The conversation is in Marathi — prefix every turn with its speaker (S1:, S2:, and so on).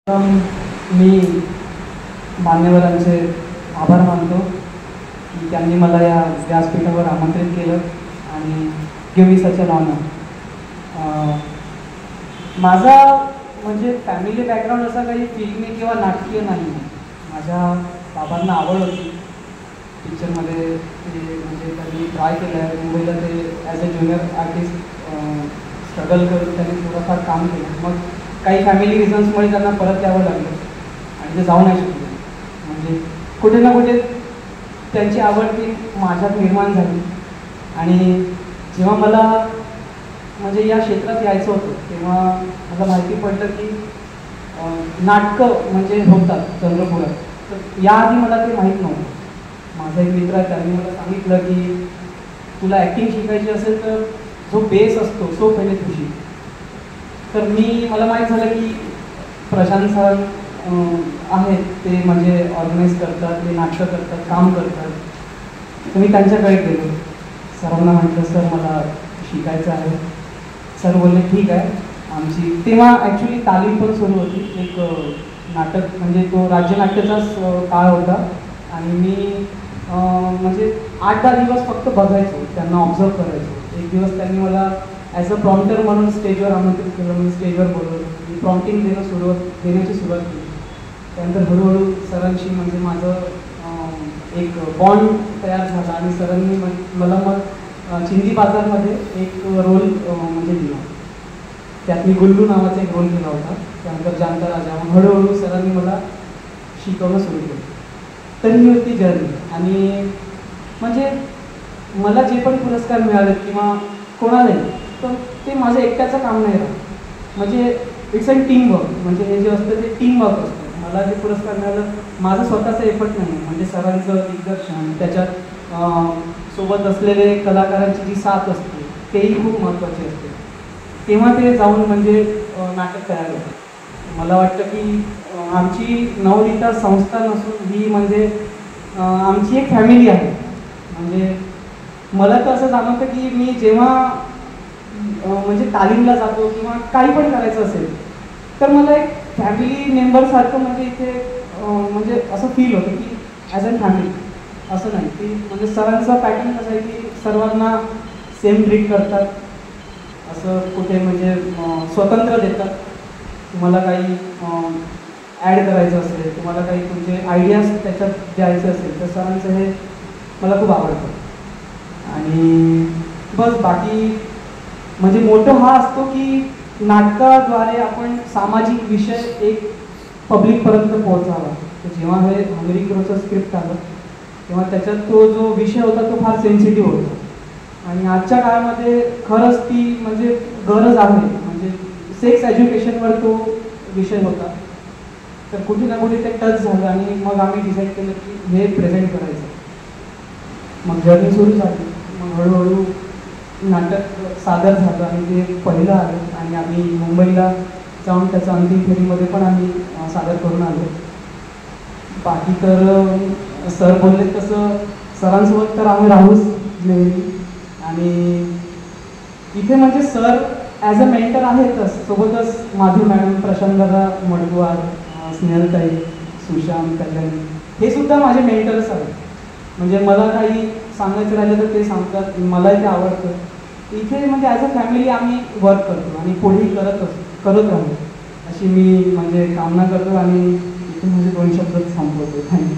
S1: मी मान्यवरांचे आभार मानतो की त्यांनी मला या व्यासपीठावर आमंत्रित केलं आणि गिव्ह मी सच अन ऑनर. माझा म्हणजे फॅमिली बॅकग्राऊंड असा काही फिल्मी किंवा नाटकीय नाही. माझ्या बाबांना आवड होती पिक्चरमध्ये, ते म्हणजे त्यांनी ट्राय केलं आहे. मुंबईला ते as a junior artist struggle करून त्यांनी थोडंफार काम केलं. मग काही फॅमिली रिझन्समुळे त्यांना परत यावं लागलं आणि ते जाऊ नाही शकले. म्हणजे कुठे ना कुठे त्यांची आवड ती माझ्यात निर्माण झाली. आणि जेव्हा मला म्हणजे या क्षेत्रात यायचं होतं तेव्हा मला माहिती पडलं की नाटकं म्हणजे होतात चंद्रपुरात. तर याआधी मला ते माहीत नव्हतं. माझा एक मित्र आहे, त्यांनी मला सांगितलं की तुला ॲक्टिंग शिकायची असेल तर जो बेस असतो तो पहिले तू शिक. तर मला माहीत झालं की प्रशांत सर आहेत, ते म्हणजे ऑर्गनाईज करतात, ते नाटकं करतात, काम करतात. तर मी त्यांच्याकडे गेलो, सरांना म्हटलं सर मला शिकायचं आहे. सर बोलले ठीक आहे. आमची तेव्हा ॲक्च्युली तालीम पण सुरू होती. एक नाटक म्हणजे तो राज्यनाट्याचाच काळ होता आणि मी म्हणजे 8-10 दिवस फक्त बघायचो, त्यांना ऑब्झर्व करायचो. एक दिवस त्यांनी मला ॲज अ प्रॉम्प्टर म्हणून स्टेजवर आमंत्रित केलं. मी स्टेजवर बोलवलं, मी प्रॉम्प्टिंग देण्याची सुरुवात केली. त्यानंतर हळूहळू सरांशी म्हणजे माझं एक बॉन्ड तयार झाला आणि सरांनी मला मग चिंदी बाजारमध्ये एक रोल म्हणजे दिला. त्यात मी गुल्लू नावाचा एक रोल केला होता. त्यानंतर जानता राजा. मग हळूहळू सरांनी मला शिकवणं सुरू केलं. तर ही होती जर्नी. आणि म्हणजे मला जे पण पुरस्कार मिळाले किंवा कोणालाही, तर ते माझं एकट्याचं काम नाही राहत. म्हणजे इट्स अ टीम वर्क. म्हणजे हे जे असतं ते टीम वर्क असतं. मला जे पुरस्कार मिळालं माझं स्वतःचं एफर्ट नाही, म्हणजे सरांचं दिग्दर्शन, त्याच्यात सोबत असलेले कलाकारांची जी साथ असते तेही खूप महत्त्वाची असते. तेव्हा ते जाऊन म्हणजे नाटक तयार होतं. मला वाटतं की आमची नवनीता संस्था नसून ही म्हणजे आमची एक फॅमिली आहे. म्हणजे मला तर असं जाणवतं की मी जेव्हा म्हणजे तालीमला जातो किंवा काही पण करायचं असेल तर मला एक फॅमिली मेंबरसारखं म्हणजे इथे म्हणजे असं फील होतं की ॲज अ फॅमिली. असं नाही की म्हणजे सरांचा पॅटर्न कसं आहे की सर्वांना सेम ट्रीट करतात, असं कुठे म्हणजे स्वतंत्र देतात. तुम्हाला काही ॲड करायचं असेल, तुम्हाला काही तुमचे आयडियाज त्याच्यात द्यायचे असेल तर सरांचं हे मला खूप आवडतं. आणि बस बाकी म्हणजे मोठं हा असतो की नाटकाद्वारे आपण सामाजिक विषय एक पब्लिकपर्यंत पोहोचावा. तर जेव्हा हे हंगरी क्रोचं स्क्रिप्ट आलं तेव्हा त्याच्यात तो जो विषय होता तो फार सेन्सिटिव्ह होता. आणि आजच्या काळामध्ये खरंच ती म्हणजे गरज आहे. म्हणजे सेक्स एज्युकेशनवर तो विषय होता. तर कुठे ना कुठे ते टच झालं आणि मग आम्ही डिसाईड केलं की हे प्रेझेंट करायचं. मग जर्नी सुरू झाली. मग हळूहळू नाटक सादर झालं आणि ते पहिलं आलं आणि आम्ही मुंबईला जाऊन त्याचं अंतिम फेरीमध्ये पण आम्ही सादर करून आलो. बाकी तर सर बोलले तसं सरांसोबत तर आम्ही राहूच नेहमी. आणि इथे म्हणजे सर ॲज अ मेंटर आहेतच, सोबतच माधवी मॅडम, प्रशांतदादा मडगवार, स्नेहलताई, सुशांत, कल्याणी हे सुद्धा माझे मेंटरच आहेत. म्हणजे मला काही सांगायचं राहिलं तर ते सांगतात, मलाही ते आवडतं. इथे म्हणजे ॲज अ फॅमिली आम्ही वर्क करतो आणि पुढेही करत राहू अशी मी म्हणजे कामना करतो. आणि इथे माझे 2 शब्द संपवतो. थँक्यू.